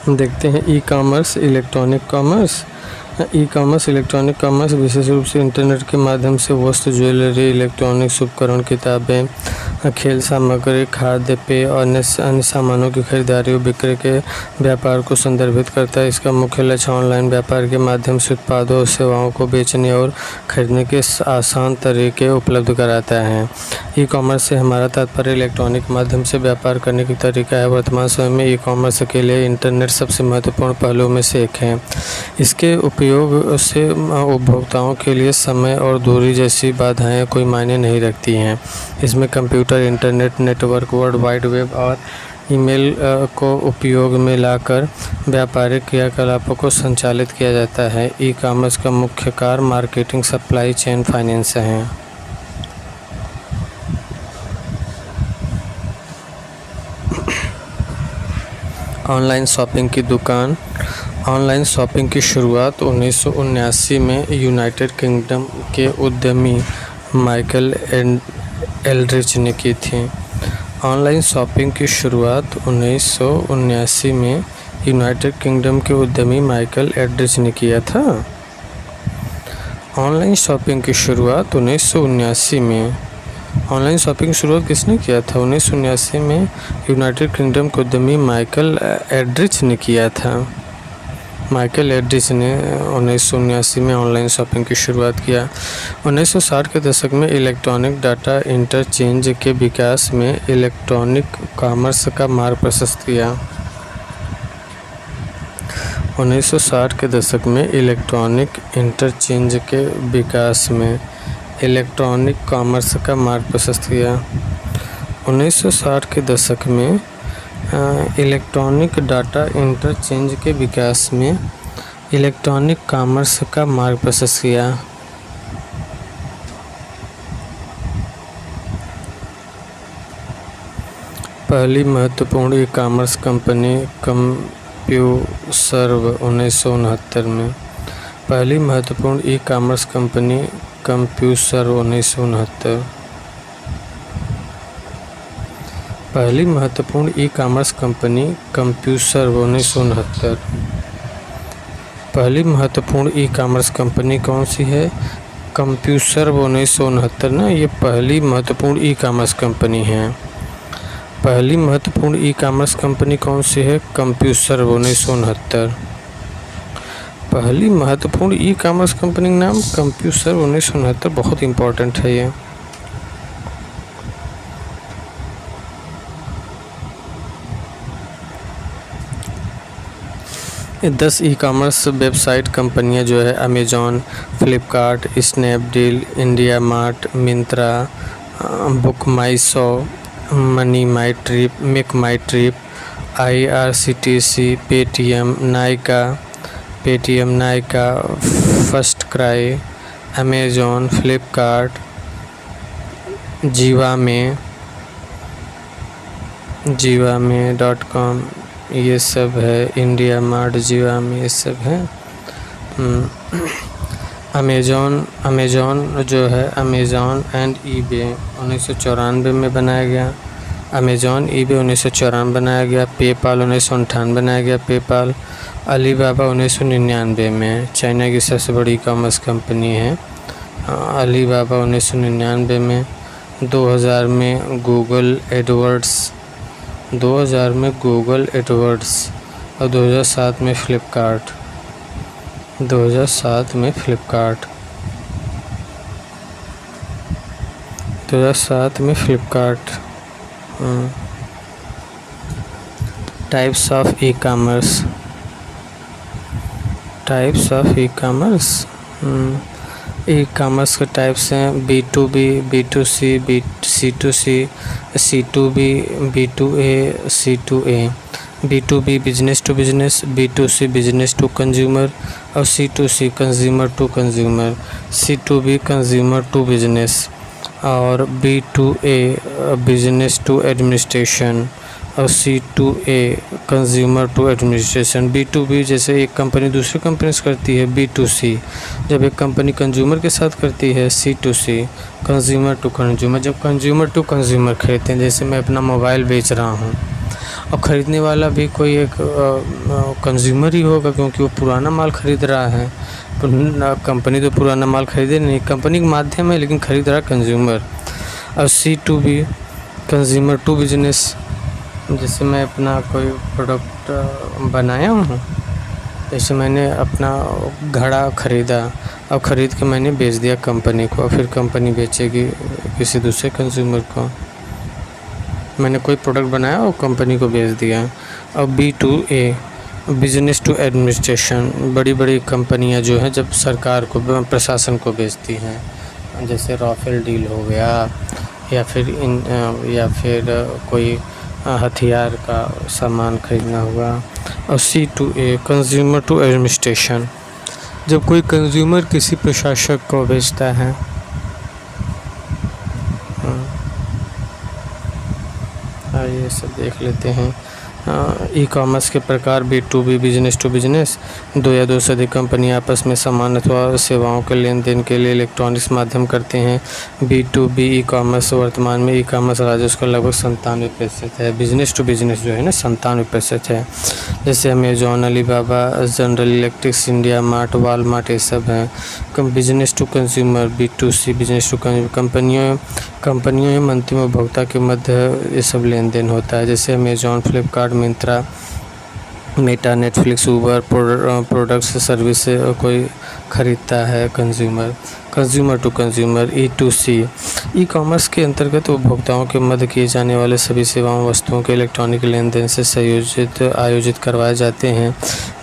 देखते हैं e commerce electronic commerce. E commerce electronic commerce विशेष रूप से इंटरनेट के माध्यम से वस्तु, ज्वेलरी, इलेक्ट्रॉनिक्स उपकरण, किताबें, खेल सामग्री, खाद्य पेय और अन्य सामानों की खरीदारी और बिक्री के व्यापार को संदर्भित करता है। इसका मुख्य लक्ष्य ऑनलाइन व्यापार के माध्यम से उत्पादों और सेवाओं को बेचने और खरीदने के आसान तरीके उपलब्ध कराता है। ई कॉमर्स से हमारा तात्पर्य इलेक्ट्रॉनिक माध्यम से व्यापार करने का तरीका है। वर्तमान समय में ई कॉमर्स के लिए इंटरनेट सबसे महत्वपूर्ण पहलुओं में से एक है। इसके उपयोग से उपभोक्ताओं के लिए समय और दूरी जैसी बाधाएं कोई मायने नहीं रखती हैं। इसमें computer, internet network, world wide web और ईमेल को उपयोग में लाकर व्यापारिक क्रियाकलापों को संचालित किया जाता है। ई कॉमर्स का मुख्य कार्य मार्केटिंग, सप्लाई चेन, फाइनेंस है। ऑनलाइन शॉपिंग की दुकान। ऑनलाइन शॉपिंग की शुरुआत 1979 में यूनाइटेड किंगडम के उद्यमी माइकल एल्ड्रिच ने की थी। ऑनलाइन शॉपिंग की शुरुआत 1979 में यूनाइटेड किंगडम के उद्यमी माइकल एल्ड्रिच ने किया था। ऑनलाइन शॉपिंग की शुरुआत 1979 में ऑनलाइन शॉपिंग शुरुआत किसने किया था? 1979 में यूनाइटेड किंगडम के उद्यमी माइकल एल्ड्रिच ने किया था। माइकल एल्ड्रिच ने 1979 में ऑनलाइन शॉपिंग की शुरुआत किया। 1960 के दशक में इलेक्ट्रॉनिक डाटा इंटरचेंज के विकास में इलेक्ट्रॉनिक कॉमर्स का मार्ग प्रशस्त किया। 1960 के दशक में इलेक्ट्रॉनिक इंटरचेंज के विकास में इलेक्ट्रॉनिक कॉमर्स का मार्ग प्रशस्त किया। 1960 के दशक में इलेक्ट्रॉनिक डाटा इंटरचेंज के विकास में इलेक्ट्रॉनिक कॉमर्स का मार्ग प्रशस्त किया। पहली महत्वपूर्ण ई कॉमर्स कंपनी कंप्यूसर्व 1969 में। पहली महत्वपूर्ण ई कॉमर्स कंपनी कंप्यूसर्व 1969। पहली महत्वपूर्ण ई कॉमर्स कंपनी कंप्यूसर्व 1969। पहली महत्वपूर्ण ई कॉमर्स कंपनी कौन सी है? कंप्यूसर्व 1969 ना, ये पहली महत्वपूर्ण ई कॉमर्स कंपनी है। पहली महत्वपूर्ण ई कॉमर्स कंपनी कौन सी है? कंप्यूसर्व 1969। पहली महत्वपूर्ण ई कॉमर्स कंपनी का नाम कंप्यूसर्व 1969, बहुत इम्पोर्टेंट है ये। ये 10 ई कॉमर्स वेबसाइट कंपनियां जो है Amazon, Flipkart, Snapdeal, India Mart, Myntra, book my show, money my trip, make my trip, IRCTC, Paytm, Nykaa, first cry, Amazon, Flipkart, जीवामे.com, ये सब है। इंडिया मार्ट, जीवामे, ये सब है। अमेजॉन जो है अमेजॉन एंड ईबे 1994 में बनाया गया। अमेजॉन, ईबे 1994 बनाया गया। पेपाल 1958 बनाया गया। पेपाल। अलीबाबा 1999 में, चाइना की सबसे बड़ी कॉमर्स कंपनी है। अलीबाबा 1999 में। 2000 में गूगल एडवर्ड्स, 2000 में गूगल एडवर्ड्स और 2007 में फ्लिपकार्ट। 2007 में फ्लिपकार्ट। 2007 में Flipkart. Types of e commerce. Types of e commerce. E commerce के टाइप्स हैं B2B, B2C, C2C, C2B, B2A, C2A। B2B business to business, B2C business to consumer और C2C consumer to consumer, C2B consumer to business और B2A business to administration और C2A consumer to administration. B2B जैसे एक company दूसरी company से करती है, B2C जब एक कंपनी कंज्यूमर के साथ करती है, C2C कंज्यूमर टू कंज्यूमर जब कंज्यूमर टू कंज्यूमर खरीदते हैं। जैसे मैं अपना मोबाइल बेच रहा हूँ और ख़रीदने वाला भी कोई एक कंज्यूमर ही होगा, क्योंकि वो पुराना माल ख़रीद रहा है। कंपनी तो पुराना माल खरीदे नहीं, कंपनी के माध्यम है, लेकिन ख़रीद रहा कंज्यूमर। और C2B, कंज्यूमर टू बिजनेस, जैसे मैं अपना कोई प्रोडक्ट बनाया हूँ, जैसे मैंने अपना घड़ा ख़रीदा और ख़रीद के मैंने बेच दिया कंपनी को, और फिर कंपनी बेचेगी किसी दूसरे कंज्यूमर को। मैंने कोई प्रोडक्ट बनाया और कंपनी को बेच दिया। और B2A, बिजनेस टू एडमिनिस्ट्रेशन, बड़ी बड़ी कंपनियां जो हैं जब सरकार को, प्रशासन को बेचती हैं, जैसे राफेल डील हो गया, या फिर कोई हथियार का सामान खरीदना हुआ। और C2A, कंज्यूमर टू एडमिनिस्ट्रेशन, जब कोई कंज्यूमर किसी प्रशासक को बेचता है। ये सब देख लेते हैं। ई कॉमर्स के प्रकार B2B, बिजनेस टू बिजनेस, दो या दो से अधिक कंपनी आपस में सामान अथवा सेवाओं के लेन देन के लिए इलेक्ट्रॉनिक्स माध्यम करते हैं। B2B ई कॉमर्स वर्तमान में ई कॉमर्स राजस्व का लगभग 97% है। बिजनेस टू बिजनेस जो है ना 97% है। जैसे Amazon, Alibaba, general electrics, India Mart, Walmart, ये सब हैं। Business to consumer B2C, business to कंपनियों एवं अंतिम उपभोक्ता के मध्य ये सब लेन देन होता है। जैसे Amazon, Flipkart, Myntra, Meta, Netflix, Uber, products service कोई ख़रीदता है consumer to consumer E2C, e commerce के अंतर्गत उपभोक्ताओं के मध्य किए जाने वाले सभी सेवाओं वस्तुओं के इलेक्ट्रॉनिक लेन देन से आयोजित करवाए जाते हैं।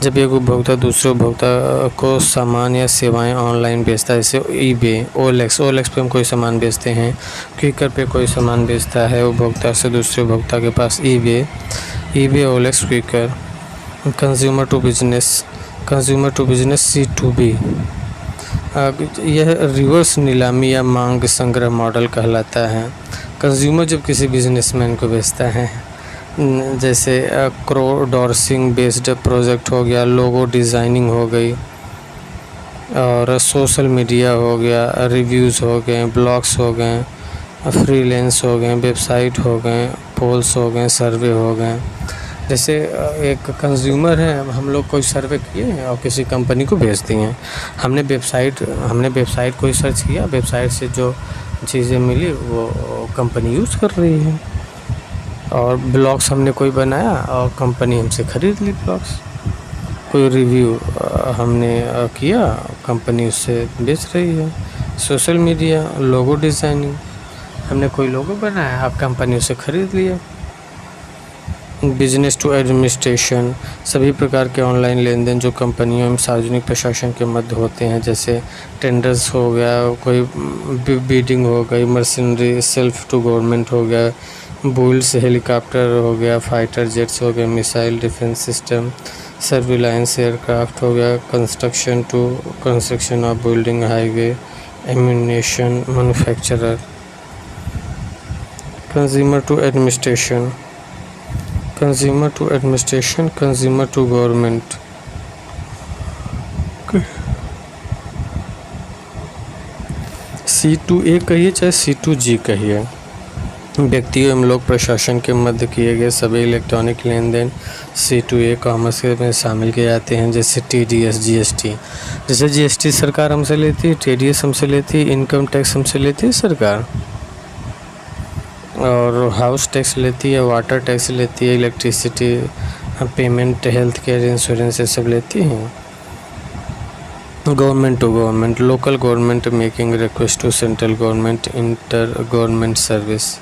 जब एक उपभोक्ता दूसरे उपभोक्ता को सामान या सेवाएं ऑनलाइन बेचता है, जैसे eBay, OLX पे हम कोई सामान बेचते हैं, क्विकर पे कोई सामान बेचता है उपभोक्ता से दूसरे उपभोक्ता के पास, eBay, OLX, Quikr. Consumer to business C2B, यह रिवर्स नीलामी या मांग संग्रह मॉडल कहलाता है। कंज्यूमर जब किसी बिजनेसमैन को बेचता है, जैसे क्रोडसोर्सिंग बेस्ड प्रोजेक्ट हो गया, लोगो डिज़ाइनिंग हो गई, और सोशल मीडिया हो गया, रिव्यूज़ हो गए, ब्लॉग्स हो गए, फ्रीलांस हो गए, वेबसाइट हो गए, पोल्स हो गए, सर्वे हो गए। जैसे एक कंज्यूमर है, हम लोग कोई सर्वे किए हैं और किसी कंपनी को भेज दिए हैं। हमने वेबसाइट कोई सर्च किया, वेबसाइट से जो चीज़ें मिली वो कंपनी यूज़ कर रही है। और ब्लॉग्स हमने कोई बनाया और कंपनी हमसे ख़रीद ली ब्लॉग्स। कोई रिव्यू हमने किया, कंपनी उससे बेच रही है। सोशल मीडिया, लोगो डिज़ाइनिंग, हमने कोई लोगो बनाया, अब कंपनी उसे ख़रीद लिया। बिजनेस टू एडमिनिस्ट्रेशन, सभी प्रकार के ऑनलाइन लेन देन जो कंपनियों एवं सार्वजनिक प्रशासन के मध्य होते हैं, जैसे टेंडर्स हो गया, कोई बीडिंग हो गई, मशीनरी, सेल्फ टू गवर्नमेंट हो गया, बुल्स हेलीकॉप्टर हो गया, फाइटर जेट्स हो गए, missile defence system, surveillance aircraft हो गया, construction of building, highway, ammunition manufacturer. Consumer to administration, consumer to government. C2A कहिए चाहे C2G कहिए, व्यक्तियों एवं लोक प्रशासन के मध्य किए गए सभी इलेक्ट्रॉनिक लेन देन C2A कॉमर्स में शामिल किए जाते हैं। जैसे TDS, GST, जैसे GST सरकार हमसे लेती है, TDS हमसे लेती है, इनकम टैक्स हमसे लेती है सरकार, और हाउस टैक्स लेती है, वाटर टैक्स लेती है, electricity payment, health care, insurance, ये सब लेती हैं। Government to government, local government making request to central government, inter government service,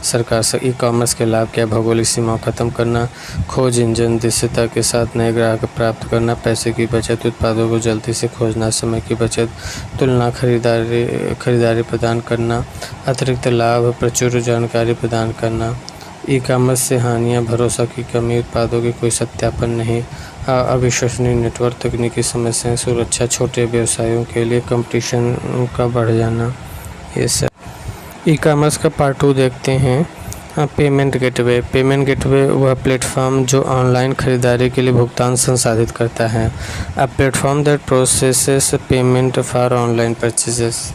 सरकार से। ई कॉमर्स के लाभ क्या? भौगोलिक सीमाओं खत्म करना, खोज इंजन दृश्यता के साथ नए ग्राहक प्राप्त करना, पैसे की बचत, उत्पादों को जल्दी से खोजना, समय की बचत, तुलना, खरीदारी प्रदान करना, अतिरिक्त लाभ, प्रचुर जानकारी प्रदान करना। ई कॉमर्स से हानियाँ, भरोसा की कमी, उत्पादों की कोई सत्यापन नहीं, अविश्वसनीय नेटवर्क, तकनीकी समस्याएं, सुरक्षा, छोटे व्यवसायों के लिए कंपटीशन का बढ़ जाना, ये सब। ई कॉमर्स का पार्ट 2 देखते हैं। पेमेंट गेटवे वह प्लेटफॉर्म जो ऑनलाइन खरीदारी के लिए भुगतान संसाधित करता है। A platform that processes payment for online purchases,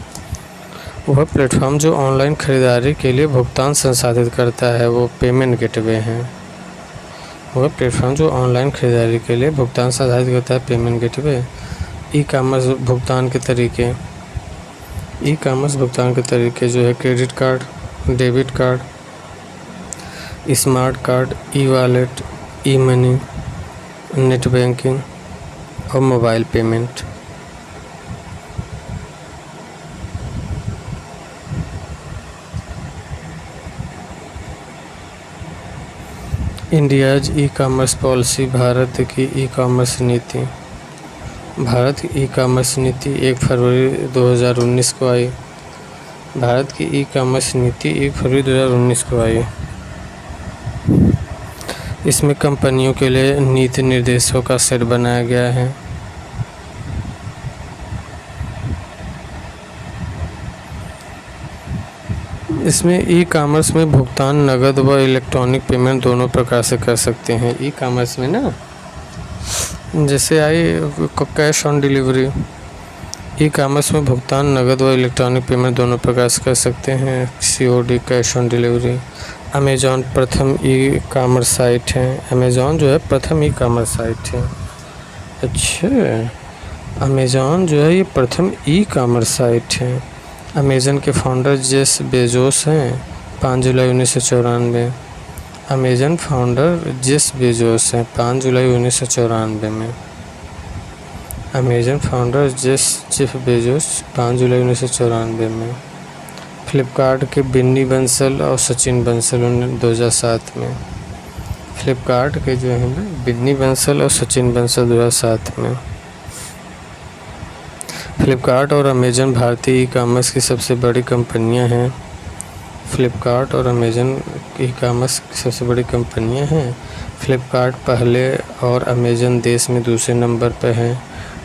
वह प्लेटफॉर्म जो ऑनलाइन खरीदारी के लिए भुगतान संसाधित करता है वो पेमेंट गेटवे है। वह प्लेटफॉर्म जो ऑनलाइन खरीदारी के लिए भुगतान साझात करता है। पेमेंट गेटवे ई कॉमर्स भुगतान के तरीके जो है credit card, debit card, smart card, e wallet, e money, net banking और mobile payment. India's e commerce policy Bharat की ई कॉमर्स नीति 1 फरवरी 2019 को आई। भारत की ई कॉमर्स नीति 1 फरवरी 2019 को आई। इसमें कंपनियों के लिए नीति निर्देशों का सेट बनाया गया है। इसमें ई कॉमर्स में भुगतान नगद व इलेक्ट्रॉनिक पेमेंट दोनों प्रकार से कर सकते हैं। ई कॉमर्स में ना जैसे आई cash on delivery. E commerce में भुगतान नगद व इलेक्ट्रॉनिक पेमेंट दोनों प्रकार से कर सकते हैं। COD, cash on delivery. Amazon प्रथम ई कॉमर्स साइट है। अमेज़ॉन जो है प्रथम ई कॉमर्स साइट है। अच्छा, अमेज़ॉन जो है ये प्रथम ई कॉमर्स साइट है। अमेज़न के फाउंडर जेफ बेजोस हैं। 5 जुलाई 1994। अमेज़न फाउंडर जेफ बेजोस हैं 5 जुलाई 1994 में। अमेज़न फाउंडर जेफ बेजोस 5 जुलाई 1994 में। फ्लिपकार्ट के बिन्नी बंसल और सचिन बंसल 2007 में। फ्लिपकार्ट के जो है ना बिन्नी बंसल और सचिन बंसल 2007 में। फ्लिपकार्ट और अमेज़न भारतीय ई कॉमर्स की सबसे बड़ी कंपनियां हैं। फ्लिपकार्ट और अमेज़न ई कॉमर्स की सबसे बड़ी कंपनियां हैं। फ्लिपकार्ट पहले और अमेज़न देश में दूसरे नंबर पर हैं।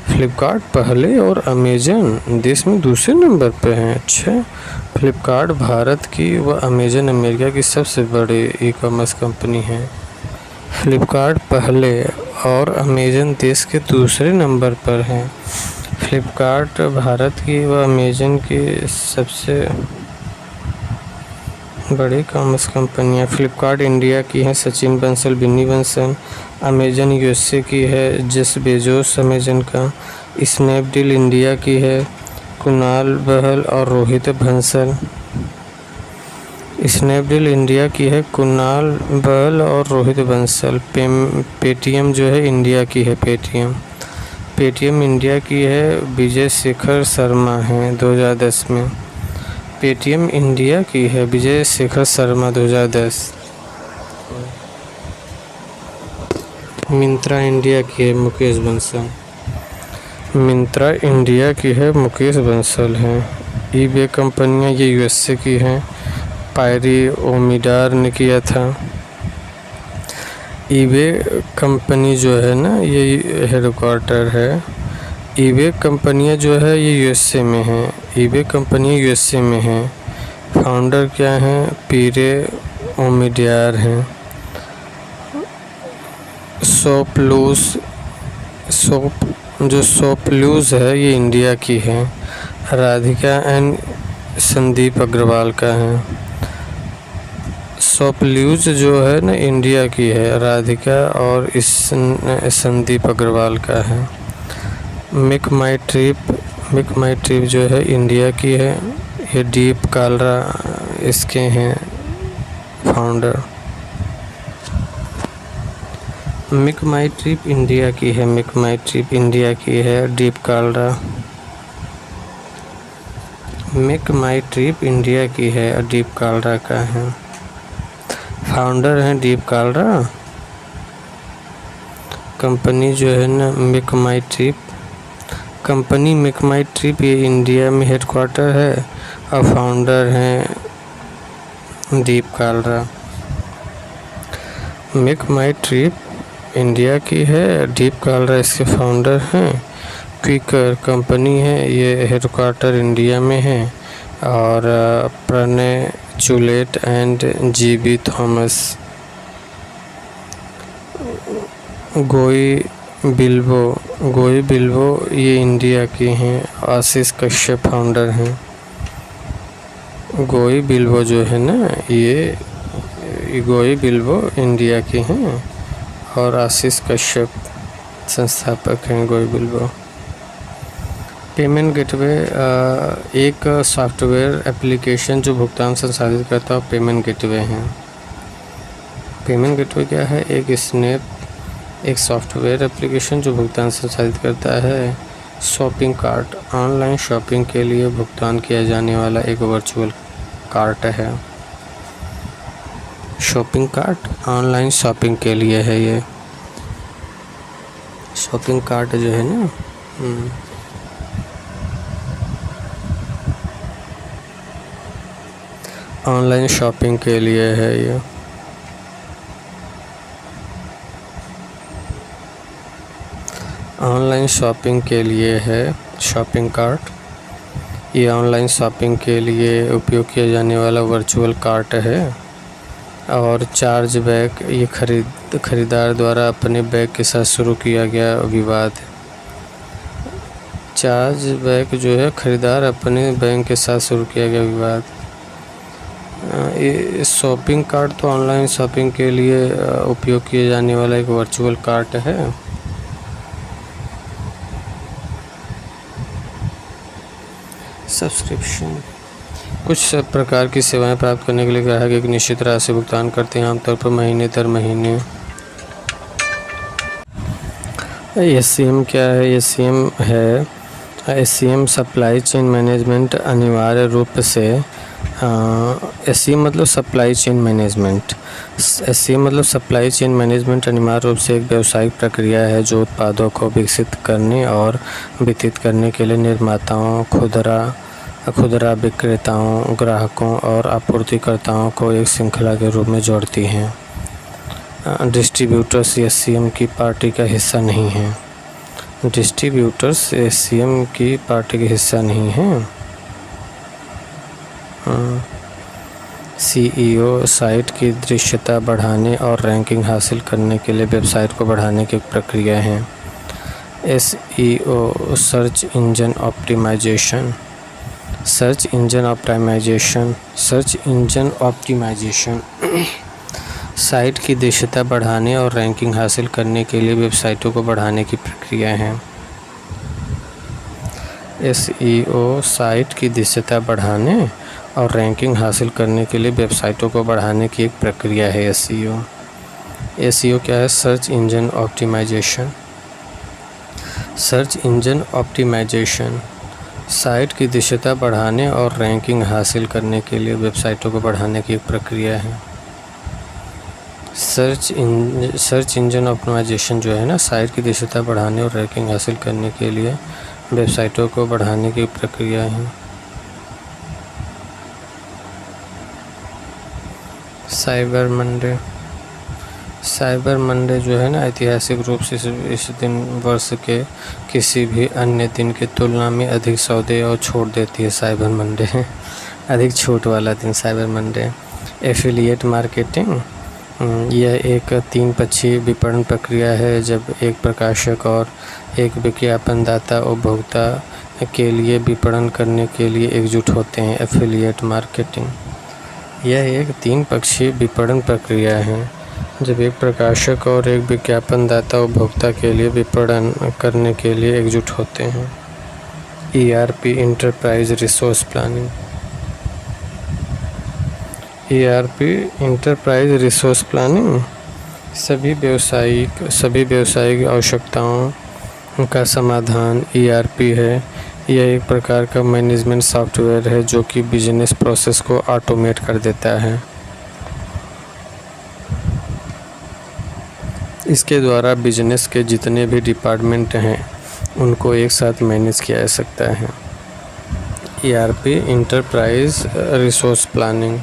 फ्लिपकार्ट पहले और अमेज़न देश में दूसरे नंबर पर हैं। अच्छा, फ्लिपकार्ट भारत की व अमेज़न अमेरिका की सबसे बड़ी ई कॉमर्स कंपनी है। फ्लिपकार्ट पहले और अमेज़न देश के दूसरे नंबर पर हैं। फ्लिपकार्ट भारत की व अमेज़न की सबसे बड़ी कॉमर्स कंपनियाँ। फ्लिपकार्ट इंडिया की है सचिन बंसल, बिन्नी बंसल। अमेज़न USA की है जेफ बेजोस अमेज़न का। स्नैपडील इंडिया की है कुणाल बहल और रोहित बंसल। स्नैपडील इंडिया की है कुणाल बहल और रोहित बंसल। पेटीएम जो है इंडिया की है। पेटीएम इंडिया की है विजय शेखर शर्मा हैं 2010 में। पेटीएम इंडिया की है विजय शेखर शर्मा 2010। मिंत्रा इंडिया की है मुकेश बंसल। मिंत्रा इंडिया की है मुकेश बंसल हैं। ईबे कंपनियां ये USA की हैं। पायरी ओमिडार ने किया था। ईबे कंपनी जो है ना ये हेडक्वार्टर है। ईबे कंपनियां जो है ये USA में हैं। ईबे कंपनी USA में हैं। फाउंडर क्या हैं? पीरे ओमिडार हैं। शॉपक्लूज़ है ये इंडिया की है। राधिका एंड संदीप अग्रवाल का है। शॉपक्लूज़ जो है ना इंडिया की है। राधिका और इस संदीप अग्रवाल का है। मेक माई ट्रिप जो है इंडिया की है। ये दीप कालरा इसके हैं founder. Make my trip India की है। मेक माई ट्रिप इंडिया की है दीप Kalra. Make my trip India की है दीप कालरा का है। फाउंडर हैं दीप कालरा। कंपनी जो है ना make my trip, company make my trip ये इंडिया में हेडक्वार्टर है और फाउंडर हैं दीप Kalra. Make my trip India की है। दीप कालरा इसके फाउंडर हैं। क्विकर कंपनी है ये हेडक्वार्टर इंडिया में है और प्रणय चुलेट एंड GB थॉमस। गोई बिल्बो ये इंडिया की हैं। आशीष कश्यप फाउंडर हैं। गोई बिल्बो जो है ना ये गोई बिल्बो इंडिया की हैं और आशीष कश्यप संस्थापक हैं गोइबिल्बो। पेमेंट गेटवे एक सॉफ्टवेयर एप्लीकेशन जो भुगतान संसाधित करता है पेमेंट गेटवे हैं। पेमेंट गेटवे क्या है? एक सॉफ्टवेयर एप्लीकेशन जो भुगतान संसाधित करता है शॉपिंग कार्ट, ऑनलाइन शॉपिंग के लिए भुगतान किया जाने वाला एक वर्चुअल कार्ट है। शॉपिंग कार्ट ऑनलाइन शॉपिंग के लिए है। ये शॉपिंग कार्ट जो है ना, ऑनलाइन शॉपिंग के लिए है। ये ऑनलाइन शॉपिंग के लिए है शॉपिंग कार्ट। ये ऑनलाइन शॉपिंग के लिए उपयोग किया जाने वाला वर्चुअल कार्ट है। और चार्ज बैक ये खरीदार द्वारा अपने बैग के साथ शुरू किया गया विवाद। चार्ज बैक जो है खरीदार अपने बैंक के साथ शुरू किया गया विवाद। ये शॉपिंग कार्ट तो ऑनलाइन शॉपिंग के लिए उपयोग किए जाने वाला एक वर्चुअल कार्ट है। सब्सक्रिप्शन कुछ प्रकार की सेवाएं प्राप्त करने के लिए ग्राहक एक निश्चित राशि भुगतान करते हैं, आमतौर पर महीने दर महीने। SCM क्या है? SCM है SCM सप्लाई चेन मैनेजमेंट। अनिवार्य रूप से SCM मतलब सप्लाई चेन मैनेजमेंट। SCM मतलब सप्लाई चेन मैनेजमेंट अनिवार्य रूप से एक व्यावसायिक प्रक्रिया है जो उत्पादों को विकसित करने और वितरित करने के लिए निर्माताओं, खुदरा विक्रेताओं, ग्राहकों और आपूर्तिकर्ताओं को एक श्रृंखला के रूप में जोड़ती हैं। डिस्ट्रीब्यूटर्स SCM की पार्टी का हिस्सा नहीं हैं। डिस्ट्रीब्यूटर्स SCM की पार्टी का हिस्सा नहीं हैं। CEO साइट की दृश्यता बढ़ाने और रैंकिंग हासिल करने के लिए वेबसाइट को बढ़ाने की प्रक्रिया है। SEO search engine optimisation. Search engine optimisation site की दृश्यता बढ़ाने और रैंकिंग हासिल करने के लिए वेबसाइटों को बढ़ाने की प्रक्रिया है। SEO साइट की दृश्यता बढ़ाने और रैंकिंग हासिल करने के लिए वेबसाइटों को बढ़ाने की एक प्रक्रिया है। SEO क्या है? Search engine optimisation. Search engine optimisation site की दृश्यता बढ़ाने और रैंकिंग हासिल करने के लिए वेबसाइटों को बढ़ाने की एक प्रक्रिया है। सर्च इंजन ऑप्टिमाइजेशन जो है ना, साइट की दृश्यता बढ़ाने और रैंकिंग हासिल करने के लिए वेबसाइटों को बढ़ाने की प्रक्रिया है। साइबर मंडे जो है ना, ऐतिहासिक रूप से इस दिन वर्ष के किसी भी अन्य दिन की तुलना में अधिक सौदे और छूट देती है। साइबर मंडे अधिक छूट वाला दिन साइबर मंडे। एफिलिएट मार्केटिंग यह एक 3 पक्षीय विपणन प्रक्रिया है जब एक प्रकाशक और एक विज्ञापनदाता उपभोक्ता के लिए विपणन करने के लिए एकजुट होते हैं। एफिलिएट मार्केटिंग यह एक 3 पक्षीय विपणन प्रक्रिया है जब एक प्रकाशक और एक विज्ञापनदाता उपभोक्ता के लिए विपणन करने के लिए एकजुट होते हैं। ERP enterprise resource planning. ERP enterprise resource planning सभी व्यावसायिक आवश्यकताओं का समाधान ERP है। यह एक प्रकार का मैनेजमेंट सॉफ्टवेयर है जो कि बिजनेस प्रोसेस को ऑटोमेट कर देता है। इसके द्वारा बिजनेस के जितने भी डिपार्टमेंट हैं उनको एक साथ मैनेज किया जा सकता है। ERP enterprise resource planning.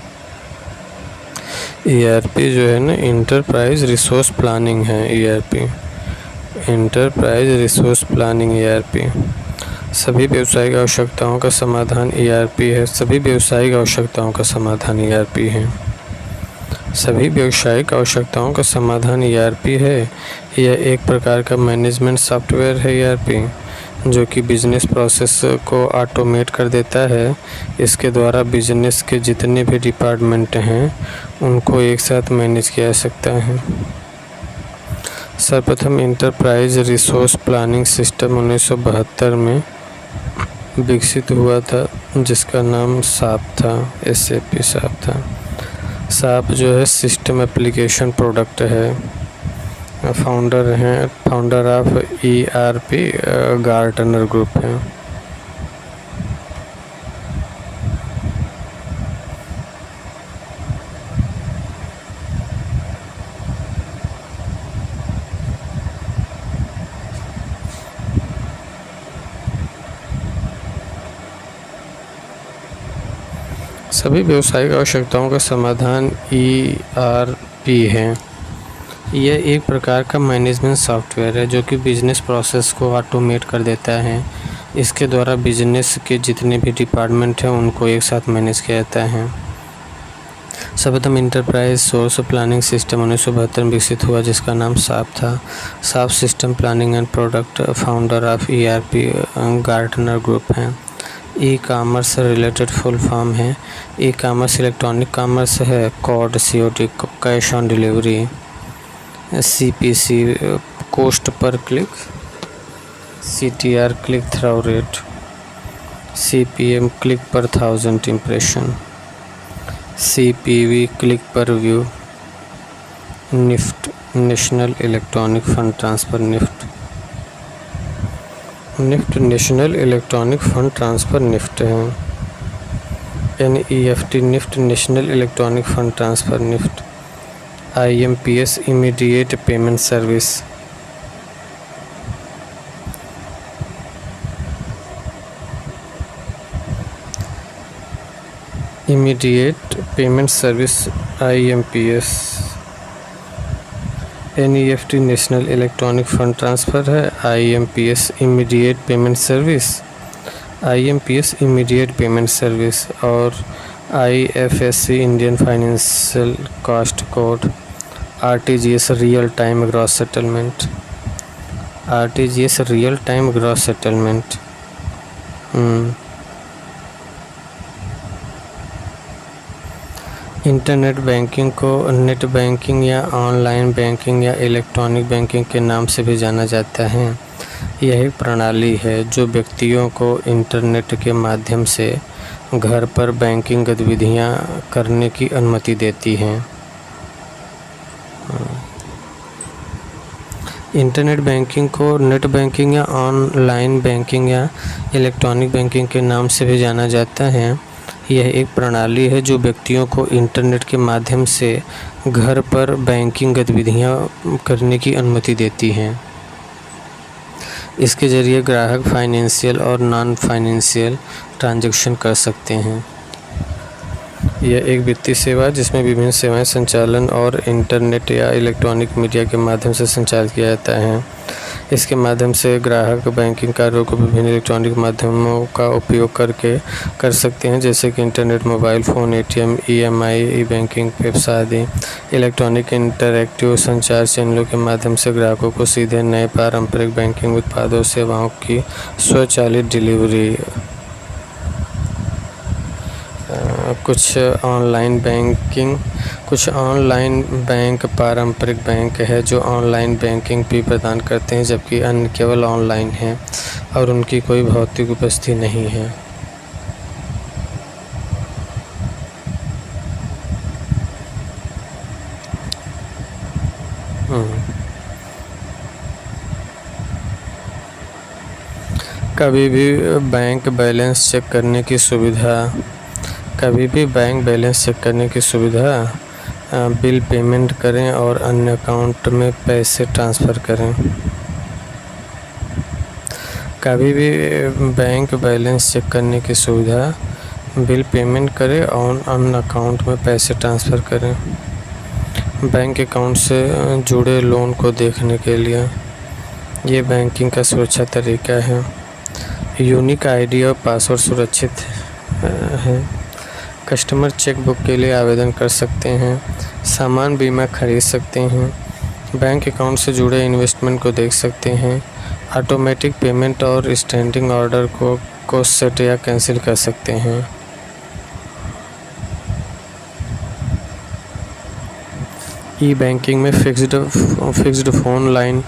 ERP जो है ना, इंटरप्राइज रिसोर्स प्लानिंग है। ERP enterprise resource planning ERP सभी व्यावसायिक आवश्यकताओं का समाधान ERP है। सभी व्यावसायिक आवश्यकताओं का समाधान ERP है। सभी व्यावसायिक आवश्यकताओं का समाधान ERP है। यह एक प्रकार का मैनेजमेंट सॉफ्टवेयर है ERP जो कि बिजनेस प्रोसेस को ऑटोमेट कर देता है। इसके द्वारा बिजनेस के जितने भी डिपार्टमेंट हैं उनको एक साथ मैनेज किया जा सकता है। सर्वप्रथम इंटरप्राइज रिसोर्स प्लानिंग सिस्टम 1972 में विकसित हुआ था, जिसका नाम SAP था, SAP SAP था। SAP जो है सिस्टम एप्लीकेशन प्रोडक्ट है। Founder of ERP Gartner group है। सभी व्यावसायिक आवश्यकताओं का समाधान ERP है। यह एक प्रकार का मैनेजमेंट सॉफ्टवेयर है जो कि बिजनेस प्रोसेस को ऑटोमेट कर देता है। इसके द्वारा बिजनेस के जितने भी डिपार्टमेंट हैं उनको एक साथ मैनेज किया जाता है। सर्वप्रथम इंटरप्राइज सोर्स प्लानिंग सिस्टम 1972 में विकसित हुआ, जिसका नाम SAP था। SAP system planning and product founder of ERP Gartner group है। E commerce related full form है। ई कामर्स इलेक्ट्रॉनिक कामर्स है। COD cash on delivery. CPC cost per click. CTR click through rate. CPM click per 1000 impression. CPV click per view. NEFT national electronic fund transfer NEFT national electronic fund transfer NEFT है। NEFT NEFT national electronic fund transfer NEFT. IMPS immediate payment service. Immediate payment service IMPS। NEFT national electronic fund transfer है। IMPS immediate payment service. IMPS immediate payment service और IFSC Indian financial cost code. RTGS real time gross settlement. RTGS real time gross settlement. Internet banking को net banking या online banking या electronic banking के नाम से भी जाना जाता है। यह एक प्रणाली है जो व्यक्तियों को इंटरनेट के माध्यम से घर पर बैंकिंग गतिविधियां करने की अनुमति देती है। इंटरनेट बैंकिंग को नेट बैंकिंग या ऑनलाइन बैंकिंग या इलेक्ट्रॉनिक बैंकिंग के नाम से भी जाना जाता है। यह एक प्रणाली है जो व्यक्तियों को इंटरनेट के माध्यम से घर पर बैंकिंग गतिविधियां करने की अनुमति देती हैं। इसके ज़रिए ग्राहक फाइनेंशियल और नॉन फाइनेंशियल ट्रांजैक्शन कर सकते हैं। यह एक वित्तीय सेवा है जिसमें विभिन्न सेवाएं संचालन और इंटरनेट या इलेक्ट्रॉनिक मीडिया के माध्यम से संचालित किया जाता है। इसके माध्यम से ग्राहक बैंकिंग कार्यों को विभिन्न इलेक्ट्रॉनिक माध्यमों का उपयोग करके कर सकते हैं, जैसे कि internet, mobile phone, ATM, EMI, e-banking, Pep's आदि। इलेक्ट्रॉनिक इंटरैक्टिव संचार चैनलों के माध्यम से ग्राहकों को सीधे नए पारंपरिक बैंकिंग उत्पादों सेवाओं की स्वचालित डिलीवरी। कुछ ऑनलाइन बैंक पारंपरिक बैंक है जो ऑनलाइन बैंकिंग भी प्रदान करते हैं, जबकि अन्य केवल ऑनलाइन हैं और उनकी कोई भौतिक उपस्थिति नहीं है। कभी भी बैंक बैलेंस चेक करने की सुविधा, बिल पेमेंट करें और अन्य अकाउंट में पैसे ट्रांसफ़र करें। कभी भी बैंक बैलेंस चेक करने की सुविधा, बिल पेमेंट करें और अन्य अकाउंट में पैसे ट्रांसफ़र करें। बैंक अकाउंट से जुड़े लोन को देखने के लिए ये बैंकिंग का सुरक्षा तरीका है। यूनिक ID और पासवर्ड सुरक्षित है। कस्टमर चेकबुक के लिए आवेदन कर सकते हैं। सामान बीमा खरीद सकते हैं। बैंक अकाउंट से जुड़े इन्वेस्टमेंट को देख सकते हैं। ऑटोमेटिक पेमेंट और स्टैंडिंग ऑर्डर को सेट या कैंसिल कर सकते हैं। ई बैंकिंग में fixed phone line,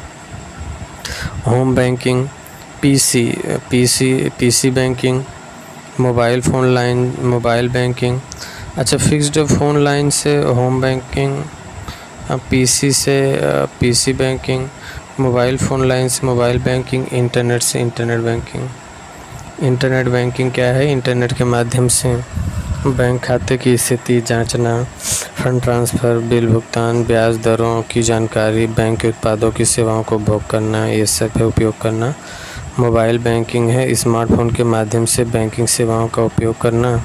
home banking, PC banking, mobile phone line, mobile banking. अच्छा, फिक्स्ड फ़ोन लाइन से होम बैंकिंग, पीसी से PC banking, mobile phone line से मोबाइल बैंकिंग, इंटरनेट से इंटरनेट बैंकिंग। इंटरनेट बैंकिंग क्या है? Internet के माध्यम से बैंक खाते की स्थिति जांचना, फंड ट्रांसफ़र, बिल भुगतान, ब्याज दरों की जानकारी, बैंक के उत्पादों की सेवाओं को उपभोग करना, ये सब है उपयोग करना। मोबाइल बैंकिंग है स्मार्टफोन के माध्यम से बैंकिंग सेवाओं का उपयोग करना,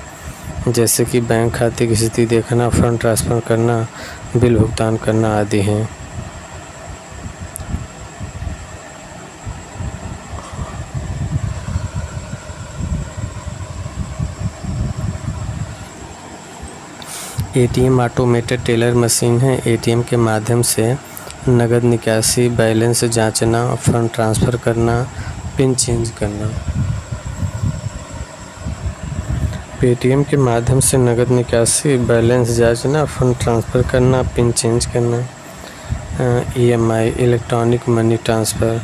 जैसे कि बैंक खाते की स्थिति देखना, फंड ट्रांसफ़र करना, बिल भुगतान करना आदि हैं। एटीएम ऑटोमेटेड टेलर मशीन है। एटीएम के माध्यम से नगद निकासी, बैलेंस जांचना, फंड ट्रांसफ़र करना, पिन चेंज करना। पेटीएम के माध्यम से नगद निकासी, बैलेंस जांचना, फंड ट्रांसफ़र करना, पिन चेंज करना। ईएमआई इलेक्ट्रॉनिक मनी ट्रांसफ़र,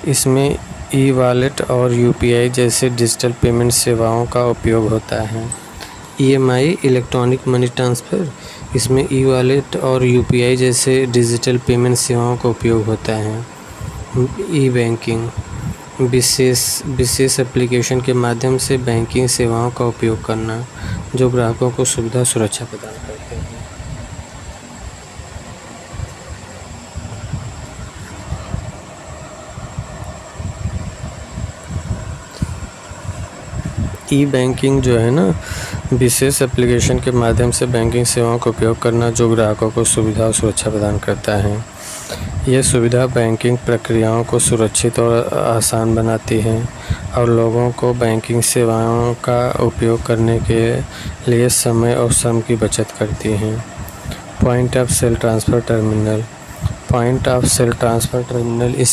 इसमें ई वॉलेट और यूपीआई जैसे डिजिटल पेमेंट सेवाओं का उपयोग होता है। ईएमआई इलेक्ट्रॉनिक मनी ट्रांसफ़र, इसमें ई वॉलेट और यूपीआई जैसे डिजिटल पेमेंट सेवाओं का उपयोग होता है। ई बैंकिंग विशेष एप्लीकेशन के माध्यम से बैंकिंग सेवाओं का उपयोग करना, जो ग्राहकों को सुविधा सुरक्षा प्रदान करते हैं। ई बैंकिंग जो है ना, विशेष एप्लीकेशन के माध्यम से बैंकिंग सेवाओं का उपयोग करना, जो ग्राहकों को सुविधा और सुरक्षा प्रदान करता है। यह सुविधा बैंकिंग प्रक्रियाओं को सुरक्षित और आसान बनाती है और लोगों को बैंकिंग सेवाओं का उपयोग करने के लिए समय और श्रम की बचत करती हैं। Point of sale transfer terminal, point of sale transfer terminal इस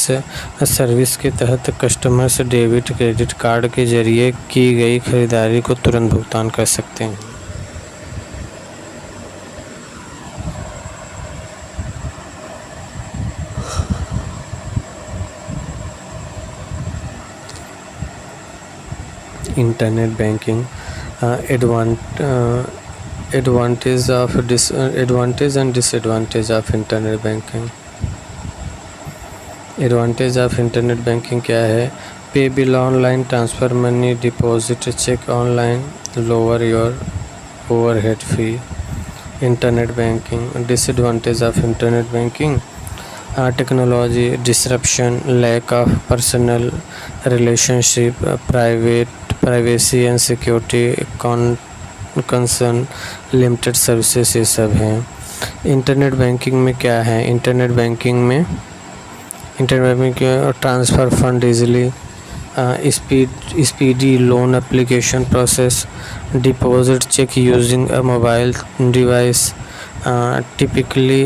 सर्विस के तहत कस्टमर्स डेबिट क्रेडिट कार्ड के जरिए की गई खरीदारी को तुरंत भुगतान कर सकते हैं। Internet banking, advantage and disadvantage of internet banking. Advantage of internet banking क्या है? Pay bill online, transfer money, deposit cheque online, lower your overhead fee. Internet banking. Disadvantage of internet banking, technology disruption, lack of personal relationship, privacy and security concern, limited services, ये सब हैं। Internet banking में क्या है? Internet banking में transfer fund easily, speedy loan application process, deposit cheque using a mobile device, typically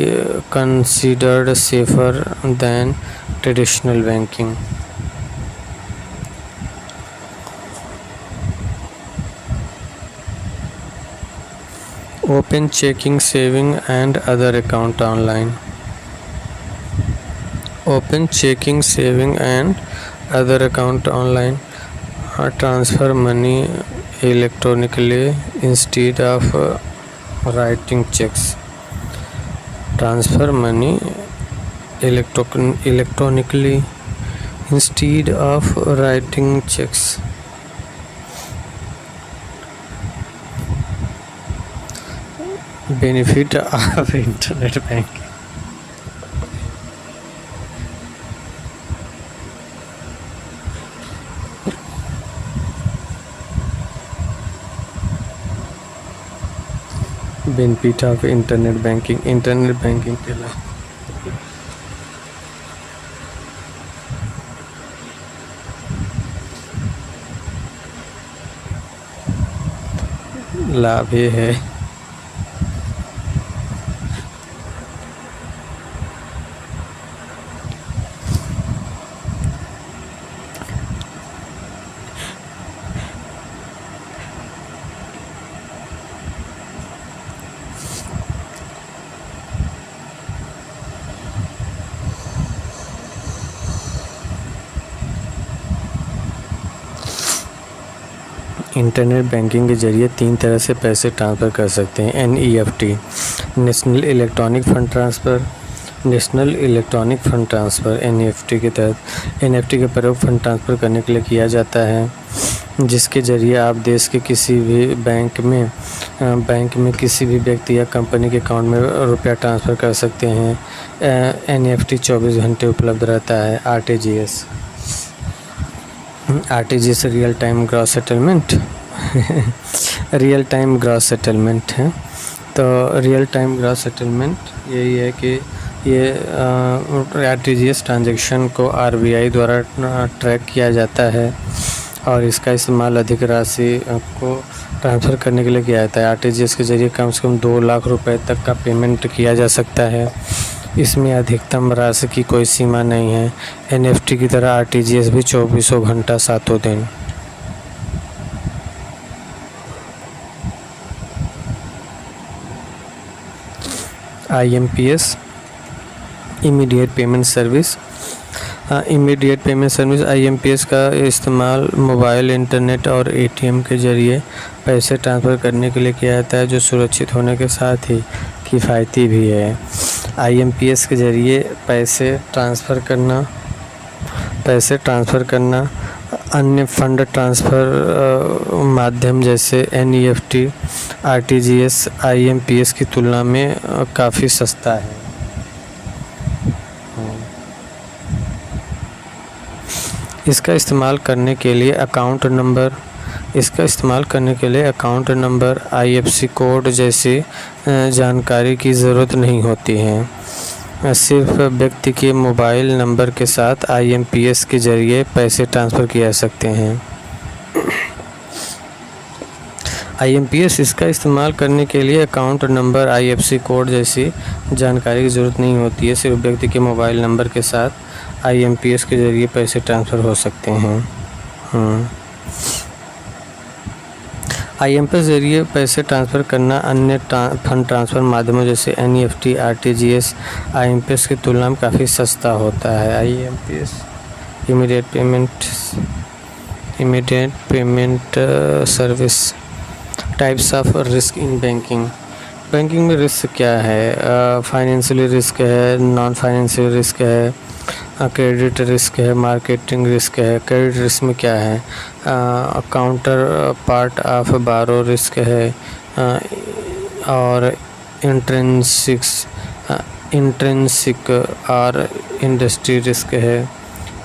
considered safer than traditional banking. Open checking, saving and other account online. Open checking, saving and other account online. Transfer money electronically instead of writing checks. Transfer money electronically instead of writing checks. Benefit of internet banking. Benefit of internet banking. Internet banking के लाभ ये है internet banking के जरिए 3 तरह से पैसे transfer कर सकते हैं। NEFT, national electronic fund transfer. National electronic fund transfer NEFT के तहत NEFT का प्रयोग फंड ट्रांसफ़र करने के लिए किया जाता है, जिसके ज़रिए आप देश के किसी भी बैंक में किसी भी व्यक्ति या कंपनी के अकाउंट में रुपया ट्रांसफ़र कर सकते हैं। NEFT 24 घंटे उपलब्ध रहता है। RTGS real time gross settlement real time gross settlement है। तो रियल टाइम ग्रॉस सेटलमेंट यही है कि ये RTGS ट्रांजैक्शन को RBI द्वारा ट्रैक किया जाता है और इसका इस्तेमाल अधिक राशि को ट्रांसफ़र करने के लिए किया जाता है। RTGS के ज़रिए कम से कम 2 लाख रुपए तक का पेमेंट किया जा सकता है। इसमें अधिकतम राशि की कोई सीमा नहीं है। NEFT की तरह RTGS भी 24 घंटा 7 दिन। IMPS, immediate payment service. Immediate payment service IMPS का इस्तेमाल मोबाइल, इंटरनेट और ATM के ज़रिए पैसे ट्रांसफ़र करने के लिए किया जाता है, जो सुरक्षित होने के साथ ही किफ़ायती भी है। IMPS के ज़रिए पैसे ट्रांसफ़र करना अन्य फंड ट्रांसफ़र माध्यम जैसे NEFT, RTGS, IMPS की तुलना में काफ़ी सस्ता है। इसका इस्तेमाल करने के लिए अकाउंट नंबर, IFSC कोड जैसी जानकारी की ज़रूरत नहीं होती है। सिर्फ व्यक्ति के मोबाइल नंबर के साथ IMPS के ज़रिए पैसे ट्रांसफ़र किए जा सकते हैं। IMPS इसका इस्तेमाल करने के लिए अकाउंट नंबर, IFSC कोड जैसी जानकारी की ज़रूरत नहीं होती है। सिर्फ व्यक्ति के मोबाइल नंबर के साथ IMPS के ज़रिए पैसे ट्रांसफ़र हो सकते हैं। IMPS ज़रिए पैसे ट्रांसफ़र करना अन्य फंड ट्रांसफ़र माध्यमों जैसे NEFT, RTGS, IMPS की तुलना में काफ़ी सस्ता होता है। IMPS immediate payment service. Types of risk in banking में रिस्क क्या है? फाइनेंशियल रिस्क है, नॉन फाइनेंशियल रिस्क है, क्रेडिट रिस्क है, मार्केटिंग रिस्क है। क्रेडिट रिस्क में क्या है? काउंटर पार्ट ऑफ बारो रिस्क है और इंट्रिंसिक और इंडस्ट्री रिस्क है।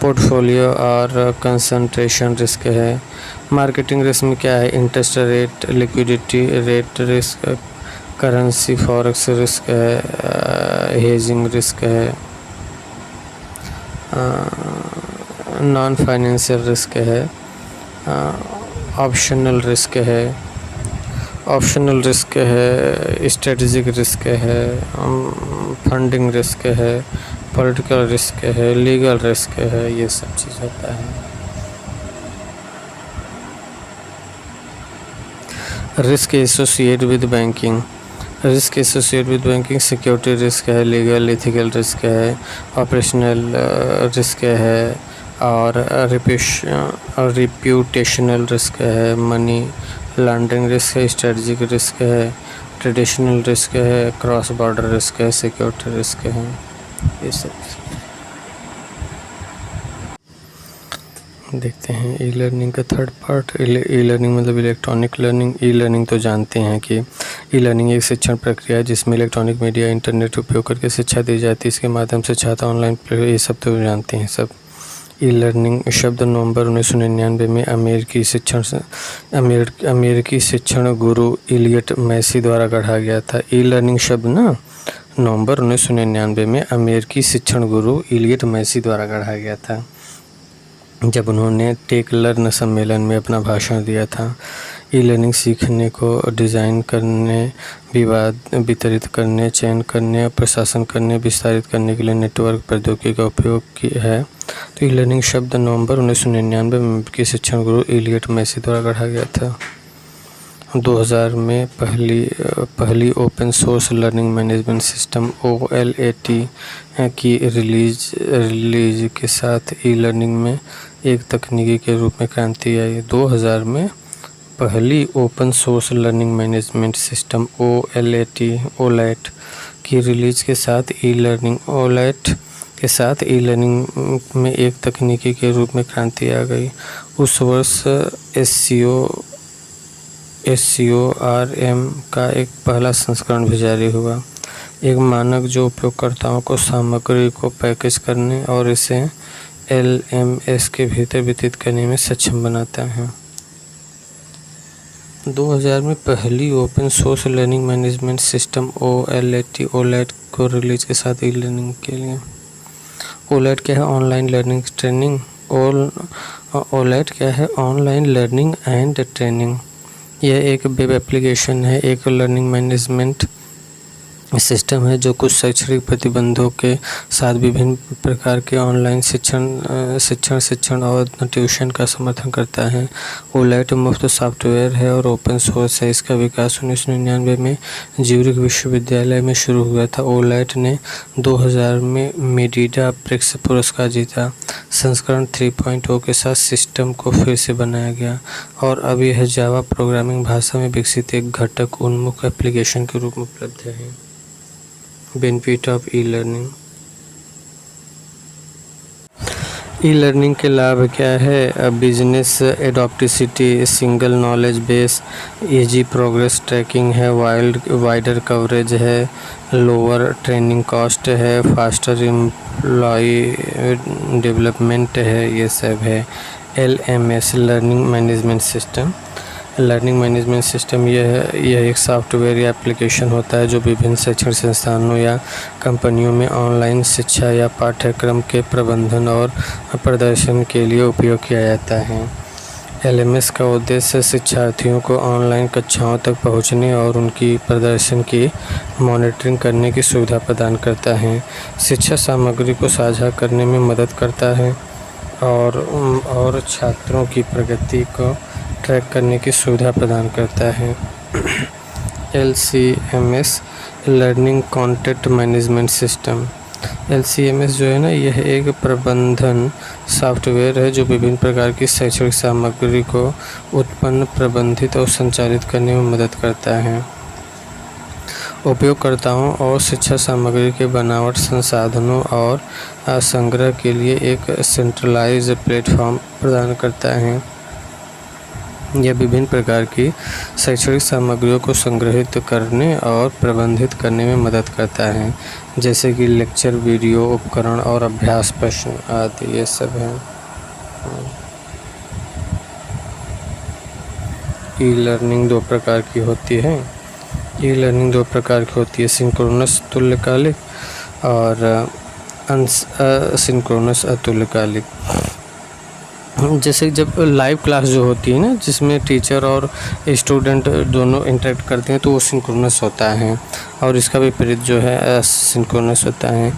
पोर्टफोलियो और कंसंट्रेशन रिस्क है। मार्केटिंग रिस्क में क्या है? Interest rate, liquidity rate risk, currency forex risk है, हेजिंग रिस्क है। नॉन फाइनेंशियल रिस्क है, ऑप्शनल रिस्क है, स्ट्रेटेजिक रिस्क है, फंडिंग रिस्क है, पॉलिटिकल रिस्क है, लीगल रिस्क है। ये सब चीज़ होता है। Risk associate with banking. Security risk है, लीगल एथिकल रिस्क है, ऑपरेशनल रिस्क है और रिप्यूटेशनल रिस्क है, मनी लॉन्ड्रिंग रिस्क है, स्ट्रेटजिक रिस्क है, ट्रेडिशनल रिस्क है, क्रॉस बॉर्डर रिस्क है, सिक्योरिटी रिस्क है। ये सब देखते हैं। ई लर्निंग का थर्ड पार्ट। ई लर्निंग मतलब इलेक्ट्रॉनिक लर्निंग। ई लर्निंग तो जानते हैं कि ई लर्निंग एक शिक्षण प्रक्रिया है जिसमें इलेक्ट्रॉनिक मीडिया, इंटरनेट उपयोग करके शिक्षा दी जाती है। इसके माध्यम से छात्र ऑनलाइन, ये सब तो जानते हैं सब। ई लर्निंग शब्द नवंबर 1999 में अमेरिकी शिक्षण गुरु इलियट मैसी द्वारा गढ़ा गया था। ई लर्निंग शब्द ना नवंबर 1999 में अमेरिकी शिक्षण गुरु इलियट मैसी द्वारा गढ़ा गया था, जब उन्होंने टेक लर्न सम्मेलन में अपना भाषण दिया था। ई लर्निंग सीखने को डिज़ाइन करने, वितरित करने, चयन करने, प्रशासन करने, विस्तारित करने के लिए नेटवर्क प्रौद्योगिकी का उपयोग किया है। तो ई लर्निंग शब्द नवंबर 1999 में अमेरिकी शिक्षण गुरु इलियट मैसी द्वारा गढ़ा गया था। 2000 में पहली open source learning management system OLAT की रिलीज के साथ ई लर्निंग में एक तकनीकी के रूप में क्रांति आई। 2000 में पहली open source learning management system OLAT की रिलीज के साथ OLAT के साथ ई लर्निंग में एक तकनीकी के रूप में क्रांति आ गई। उस वर्ष SCORM का एक पहला संस्करण भी जारी हुआ, एक मानक जो उपयोगकर्ताओं को सामग्री को पैकेज करने और इसे LMS के भीतर वितरित करने में सक्षम बनाता है। 2000 में पहली open source learning management system OLAT को रिलीज के साथ ई लर्निंग के लिए OLAT क्या है? Online learning training. OLAT क्या है? Online learning and training. यह एक वेब एप्लीकेशन है, एक लर्निंग मैनेजमेंट सिस्टम है जो कुछ शैक्षणिक प्रतिबंधों के साथ विभिन्न प्रकार के ऑनलाइन शिक्षण और ट्यूशन का समर्थन करता है। OLAT मुफ्त सॉफ्टवेयर है और ओपन सोर्स है। इसका विकास 1999 में ज्यूरिख विश्वविद्यालय में शुरू हुआ था। OLAT ने 2000 में मेडिडा प्रिक्स पुरस्कार जीता। संस्करण 3.0 के साथ सिस्टम को फिर से बनाया गया और अब यह जावा प्रोग्रामिंग भाषा में विकसित एक घटक उन्मुख एप्लीकेशन के रूप में उपलब्ध है। Benefit of e learning. E learning के लाभ क्या है? Business adaptability, single knowledge base, easy progress tracking है, वाइडर कवरेज है, लोअर ट्रेनिंग कॉस्ट है, फास्टर एम्प्लॉय डेवलपमेंट है, ये सब है। LMS learning management system. Learning management system यह एक सॉफ्टवेयर या एप्लीकेशन होता है जो विभिन्न शैक्षणिक संस्थानों या कंपनियों में ऑनलाइन शिक्षा या पाठ्यक्रम के प्रबंधन और प्रदर्शन के लिए उपयोग किया जाता है। LMS का उद्देश्य शिक्षार्थियों को ऑनलाइन कक्षाओं तक पहुंचने और उनकी प्रदर्शन की मॉनिटरिंग करने की सुविधा प्रदान करता है, शिक्षा सामग्री को साझा करने में मदद करता है और छात्रों की प्रगति को ट्रैक करने की सुविधा प्रदान करता है। LCMS learning content management system. LCMS जो है ना, यह एक प्रबंधन सॉफ्टवेयर है जो विभिन्न प्रकार की शैक्षणिक सामग्री को उत्पन्न, प्रबंधित और संचालित करने में मदद करता है। उपयोगकर्ताओं और शिक्षा सामग्री के बनावट, संसाधनों और संग्रह के लिए एक सेंट्रलाइज्ड प्लेटफॉर्म प्रदान करता है। यह विभिन्न प्रकार की शैक्षणिक सामग्रियों को संग्रहित करने और प्रबंधित करने में मदद करता है, जैसे कि लेक्चर, वीडियो, उपकरण और अभ्यास प्रश्न आदि, ये सब है। ई लर्निंग दो प्रकार की होती है। सिंक्रोनस तुल्यकालिक और असिंक्रोनस अतुल्यकालिक। जैसे जब लाइव क्लास जो होती है ना, जिसमें टीचर और स्टूडेंट दोनों इंटरेक्ट करते हैं, तो वो सिंक्रोनस होता है, और इसका विपरीत जो है असिंक्रोनस होता है।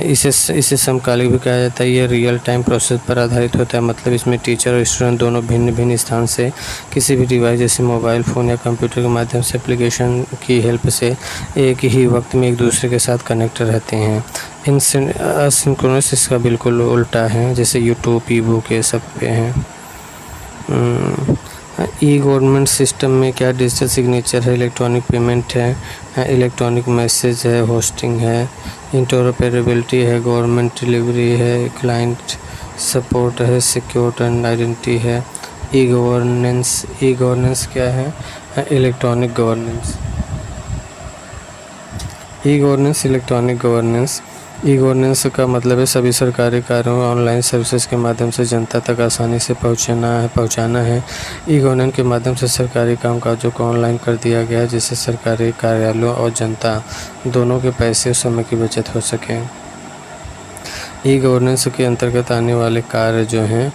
इसे समकालिक भी कहा जाता है। ये रियल टाइम प्रोसेस पर आधारित होता है, मतलब इसमें टीचर और स्टूडेंट दोनों भिन्न भिन्न स्थान से किसी भी डिवाइस जैसे मोबाइल फ़ोन या कंप्यूटर के माध्यम से एप्लीकेशन की हेल्प से एक ही वक्त में एक दूसरे के साथ कनेक्ट रहते हैं। असिंक्रोनस इसका बिल्कुल उल्टा है, जैसे यूट्यूब, ई-बुक, ये सब पे हैं। ई गवर्नमेंट सिस्टम में क्या डिजिटल सिग्नेचर है, इलेक्ट्रॉनिक पेमेंट है, इलेक्ट्रॉनिक मैसेज है, होस्टिंग है, इंटरऑपरेबिलिटी है, गवर्नमेंट डिलीवरी है, क्लाइंट सपोर्ट है, सिक्योर एंड आइडेंटिटी है। ई गवर्नेंस क्या है? Electronic governance. ई गवर्नेंस का मतलब है सभी सरकारी कार्यों और ऑनलाइन सर्विसेज के माध्यम से जनता तक आसानी से पहुंचाना है। ई गवर्नेंस के माध्यम से सरकारी कामकाजों को ऑनलाइन कर दिया गया है, जिससे सरकारी कार्यालयों और जनता दोनों के पैसे और समय की बचत हो सके। ई गवर्नेंस के अंतर्गत आने वाले कार्य जो हैं,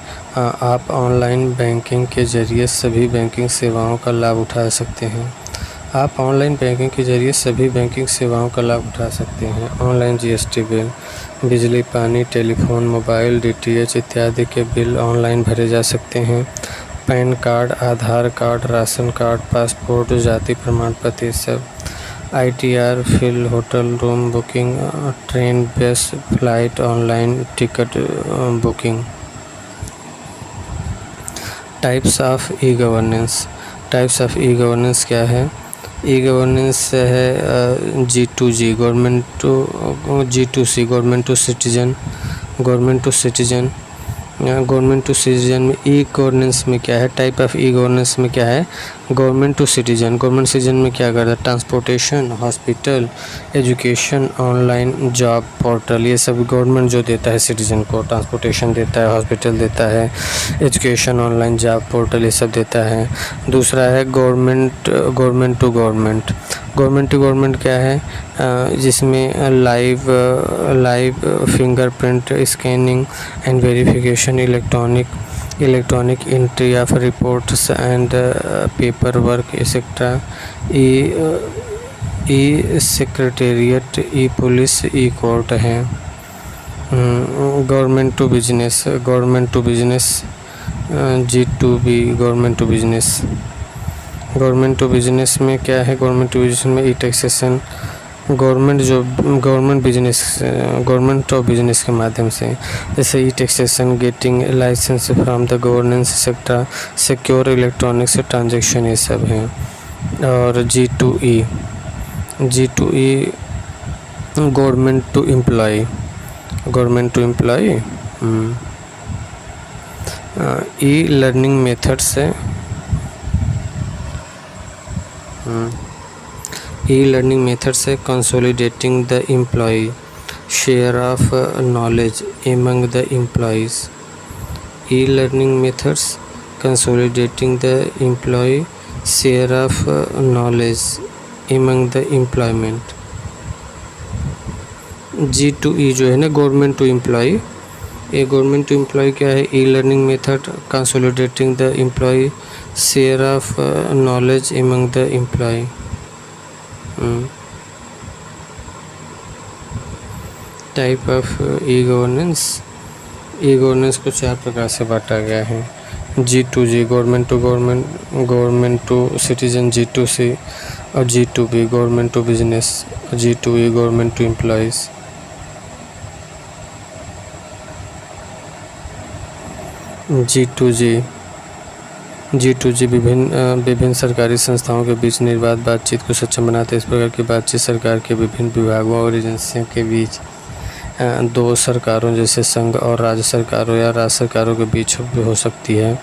आप ऑनलाइन बैंकिंग के जरिए सभी बैंकिंग सेवाओं का लाभ उठा सकते हैं। ऑनलाइन GST बिल, बिजली, पानी, टेलीफोन, मोबाइल, DTH इत्यादि के बिल ऑनलाइन भरे जा सकते हैं। PAN card, Aadhaar card, ration card, passport, जाति प्रमाण पत्र, ये सब। ITR file, hotel room booking, train, bus, flight, online ticket booking. Types of e governance. Types of e governance क्या है? ई गवर्नेंस है G2G government to, G2C government to citizen, government to citizen. Government to citizen में e governance में क्या है? Type of e governance में क्या है? Government to citizen. Government citizen में क्या करता है? Transportation, hospital, education, online, job portal, ये सब गवर्नमेंट जो देता है सिटीजन को। ट्रांसपोर्टेशन देता है, हॉस्पिटल देता है, एजुकेशन, ऑनलाइन, जॉब पोर्टल, ये सब देता है। दूसरा है government to government. Government to government क्या है? जिसमें live fingerprint scanning and verification, electronic entry of reports and paper work etcetera, e secretariat, e police, e court है। Government to business G2B government to business. Government to business में क्या है? Government to business में e taxation, government of business के माध्यम से, जैसे e taxation, getting licence from the governance sector, secure electronics transaction, ये सब हैं। और G2E government to employ, e learning methods है। ई-लर्निंग मेथड्स है consolidating the employ share of knowledge among the employees. E learning methods consolidating the employ share of knowledge among the employment. G2E जो है ना, government to employ, ये government to employ क्या है? E learning method consolidating the employ share of knowledge among the employ. Type of e governance को 4 प्रकार से बांटा गया है। G2G government to citizen, G2C और G2B government to business, G2E government to employees. G2G विभिन्न सरकारी संस्थाओं के बीच निर्बाध बातचीत को सक्षम बनाते हैं। इस प्रकार की बातचीत सरकार के विभिन्न विभागों और एजेंसियों के बीच, 2 सरकारों जैसे संघ और राज्य सरकारों या राज्य सरकारों के बीच हो सकती है।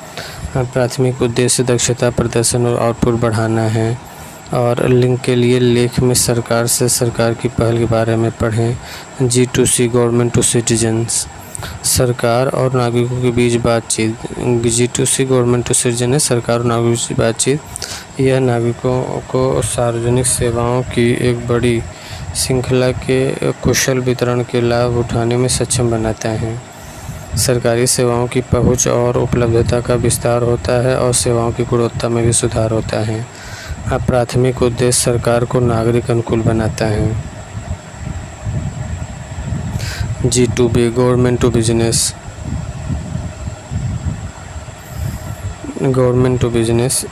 प्राथमिक उद्देश्य दक्षता, प्रदर्शन और आउटपुट बढ़ाना है। और लिंक के लिए लेख में सरकार से सरकार की पहल के बारे में पढ़ें। G2C गवर्नमेंट टू सिटीजन्स, सरकार और नागरिकों के बीच बातचीत। G2C गवर्नमेंट टू सिटीजन है, सरकार और नागरिकों की बातचीत। यह नागरिकों को सार्वजनिक सेवाओं की एक बड़ी श्रृंखला के कुशल वितरण के लाभ उठाने में सक्षम बनाता है। सरकारी सेवाओं की पहुंच और उपलब्धता का विस्तार होता है और सेवाओं की गुणवत्ता में भी सुधार होता है। प्राथमिक उद्देश्य सरकार को नागरिक अनुकूल बनाता है। G2B government to business,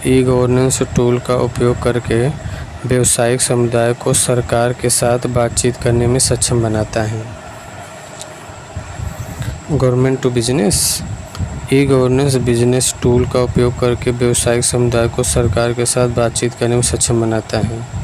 e governance tool का उपयोग करके व्यावसायिक समुदाय को सरकार के साथ बातचीत करने में सक्षम बनाता है। Government to business, e governance business tool का उपयोग करके व्यावसायिक समुदाय को सरकार के साथ बातचीत करने में सक्षम बनाता है।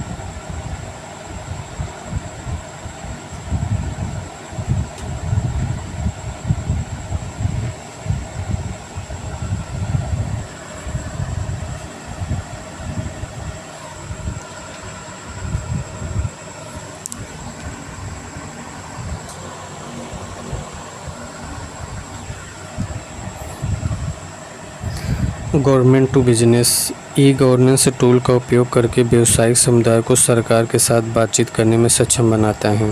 Government to business, e governance tool का उपयोग करके व्यावसायिक समुदाय को सरकार के साथ बातचीत करने में सक्षम बनाता है।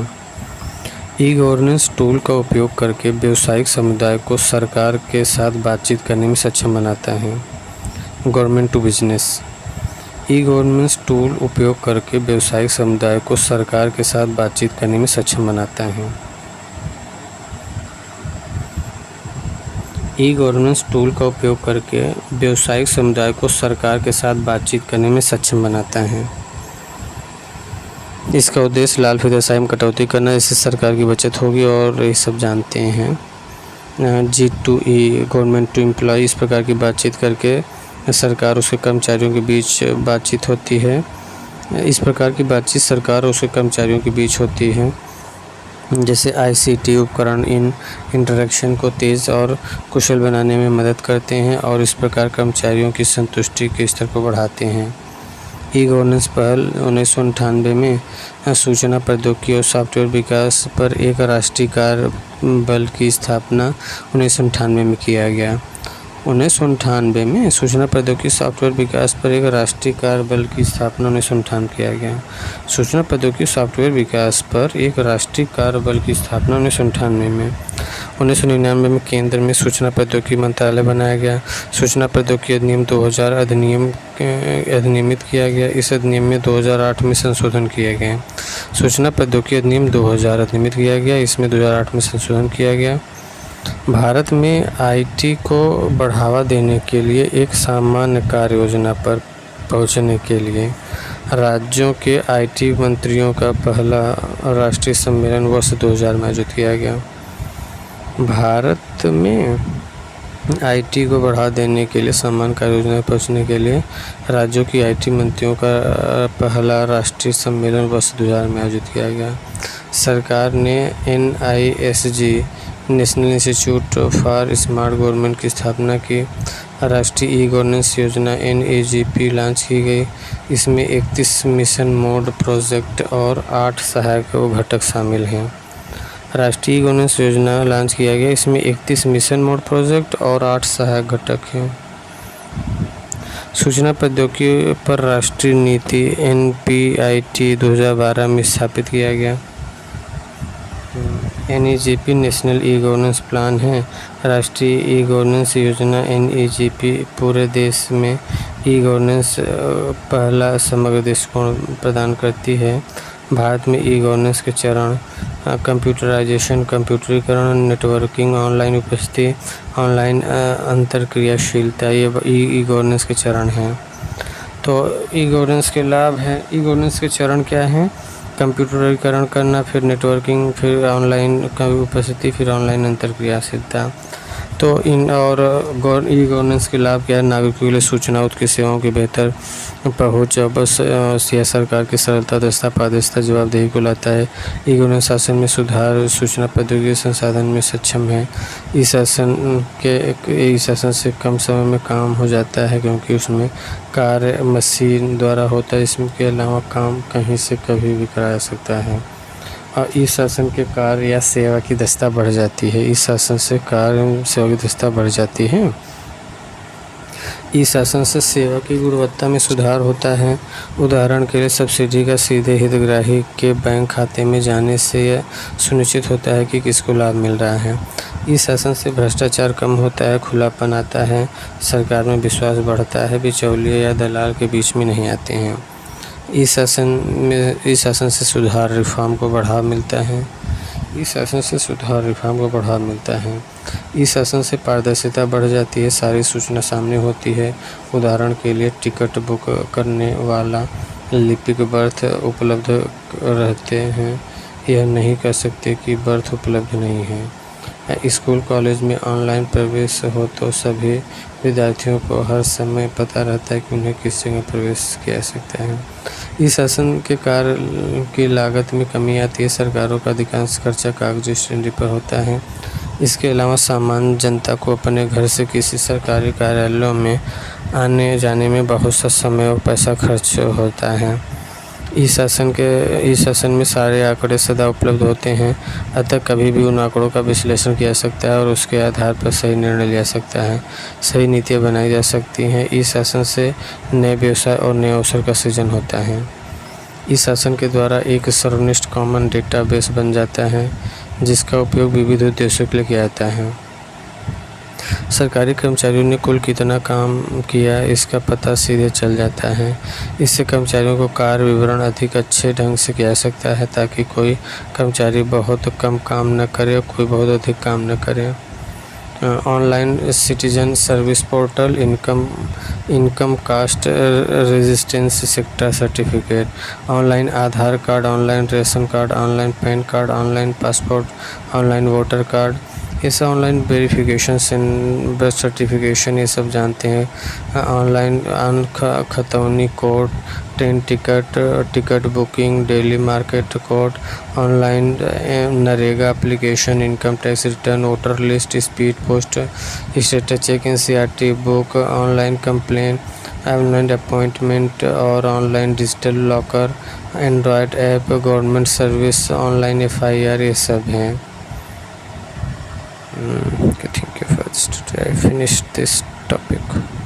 ई गवर्नेंस टूल का उपयोग करके व्यावसायिक समुदाय को सरकार के साथ बातचीत करने में सक्षम बनाता है। Government to business, e governance tool उपयोग करके व्यावसायिक समुदाय को सरकार के साथ बातचीत करने में सक्षम बनाता है। ई गवर्नेंस टूल का उपयोग करके व्यावसायिक समुदाय को सरकार के साथ बातचीत करने में सक्षम बनाता है। इसका उद्देश्य लाल फीताशाही में कटौती करना, इससे सरकार की बचत होगी और ये सब जानते हैं। G2E गवर्नमेंट टू एम्प्लॉय, इस प्रकार की बातचीत करके सरकार उसके कर्मचारियों के बीच बातचीत होती है। इस प्रकार की बातचीत सरकार और उसके कर्मचारियों के बीच होती है। जैसे ICT उपकरण इन इंटरेक्शन को तेज़ और कुशल बनाने में मदद करते हैं और इस प्रकार कर्मचारियों की संतुष्टि के स्तर को बढ़ाते हैं। ई-गवर्नेंस पहल 1998 में सूचना प्रौद्योगिकी और सॉफ्टवेयर विकास पर एक राष्ट्रीय कार्य बल की स्थापना 1998 में किया गया। 1998 में सूचना प्रौद्योगिकी सॉफ्टवेयर विकास पर एक राष्ट्रीय कार्य बल की स्थापना 1998 किया गया। सूचना प्रौद्योगिकी सॉफ्टवेयर विकास पर एक राष्ट्रीय कार्य बल की स्थापना 1998 में। 1999 में केंद्र में सूचना प्रौद्योगिकी मंत्रालय बनाया गया। सूचना प्रौद्योगिकी अधिनियम 2000 अधिनियमित किया गया। इस अधिनियम में 2008 में संशोधन किए गए। सूचना प्रौद्योगिकी अधिनियम 2000 अधिनियमित किया गया, इसमें 2008 में संशोधन किया गया। भारत में IT को बढ़ावा देने के लिए एक सामान्य कार्य योजना पर पहुंचने के लिए राज्यों के IT मंत्रियों का पहला राष्ट्रीय सम्मेलन वर्ष 2000 में आयोजित किया गया। भारत में IT को बढ़ा देने के लिए सामान्य कार्य योजना पर पहुंचने के लिए राज्यों की IT मंत्रियों का पहला राष्ट्रीय सम्मेलन वर्ष 2000 में आयोजित किया गया। सरकार ने NISG national institute for smart government की स्थापना की। राष्ट्रीय ई-गवर्नेंस योजना NEGP लॉन्च की गई। इसमें 31 मिशन मोड प्रोजेक्ट और 8 सहायक घटक शामिल हैं। राष्ट्रीय ई-गवर्नेंस योजना लॉन्च किया गया, इसमें 31 मिशन मोड प्रोजेक्ट और 8 सहायक घटक हैं। सूचना प्रौद्योगिकी पर राष्ट्रीय नीति NPIT 2012 में स्थापित किया गया। NEGP नेशनल ई-गवर्नेंस प्लान है। राष्ट्रीय ई-गवर्नेंस योजना NEGP पूरे देश में ई-गवर्नेंस पहला समग्र दृष्टिकोण प्रदान करती है। भारत में ई-गवर्नेंस के चरण कंप्यूटराइजेशन, कंप्यूटरीकरण, नेटवर्किंग, ऑनलाइन उपस्थिति, ऑनलाइन अंतरक्रियाशीलता, ये ई-गवर्नेंस के चरण हैं। तो ई-गवर्नेंस के लाभ हैं। ई-गवर्नेंस के चरण क्या हैं? कंप्यूटरीकरण करना, फिर नेटवर्किंग, फिर ऑनलाइन का उपस्थिति, फिर ऑनलाइन अंतरक्रियाशीलता। तो इन और ई-गवर्नेंस के लाभ क्या है? नागरिकों के लिए सूचनाओं की सेवाओं की बेहतर पहुँच, बस यह सरकार की सरलता, दक्षता, पारदर्शिता, जवाबदेही को लाता है। ई-गवर्नेंस शासन में सुधार, सूचना प्रौद्योगिकी संसाधन में सक्षम है। ई शासन से कम समय में काम हो जाता है क्योंकि उसमें कार्य मशीन द्वारा होता है। इसके अलावा काम कहीं से कभी भी कराया जा सकता है और ई शासन के कार्य या सेवा की दक्षता बढ़ जाती है। ई शासन से कार्य सेवा की दक्षता बढ़ जाती है। ई शासन से सेवा की गुणवत्ता में सुधार होता है। उदाहरण के लिए सब्सिडी का सीधे हितग्राही के बैंक खाते में जाने से यह सुनिश्चित होता है कि किसको लाभ मिल रहा है। ई शासन से भ्रष्टाचार कम होता है, खुलापन आता है, सरकार में विश्वास बढ़ता है, बिचौलिए या दलाल के बीच में नहीं आते हैं। ई शासन से सुधार, रिफॉर्म को बढ़ावा मिलता है। ई शासन से सुधार, रिफॉर्म को बढ़ावा मिलता है। ई शासन से पारदर्शिता बढ़ जाती है, सारी सूचना सामने होती है। उदाहरण के लिए टिकट बुक करने वाला लिपिक बर्थ उपलब्ध रहते हैं, यह नहीं कह सकते कि बर्थ उपलब्ध नहीं है। स्कूल कॉलेज में ऑनलाइन प्रवेश हो तो सभी विद्यार्थियों को हर समय पता रहता है कि उन्हें किस जगह प्रवेश किया जा सकता है। इस शासन के कार्य की लागत में कमी आती है। सरकारों का अधिकांश खर्चा कागजी स्टैंडर्ड पर होता है। इसके अलावा सामान्य जनता को अपने घर से किसी सरकारी कार्यालयों में आने जाने में बहुत सा समय और पैसा खर्च होता है। इस शासन में सारे आंकड़े सदा उपलब्ध होते हैं, अतः कभी भी उन आंकड़ों का विश्लेषण किया जा सकता है और उसके आधार पर सही निर्णय लिया जा सकता है, सही नीतियाँ बनाई जा सकती हैं। इस शासन से नए व्यवसाय और नए अवसर का सृजन होता है। इस शासन के द्वारा एक सर्वनिष्ठ कॉमन डेटाबेस बन जाता है जिसका उपयोग विविध उद्देश्यों के लिए किया जाता है। सरकारी कर्मचारियों ने कुल कितना काम किया इसका पता सीधे चल जाता है। इससे कर्मचारियों को कार्य विवरण अधिक अच्छे ढंग से किया जा सकता है ताकि कोई कर्मचारी बहुत कम काम न करे और कोई बहुत अधिक काम न करे। Online citizen service portal, income caste residence sector certificate, online Aadhaar card, online ration card, online pan card, online passport, online voter card, कैसे ऑनलाइन वेरिफिकेशन बर्थ सर्टिफिकेशन ये सब जानते हैं। ऑनलाइन खतौनी code, train ticket booking, daily market code, online NREGA application, income tax return, voter list, speed post status check, NCERT book, online complaint, online appointment और online digital locker, Android app, government service, online FIR ये सब हैं। Okay, thank you for this. Today I finished this topic.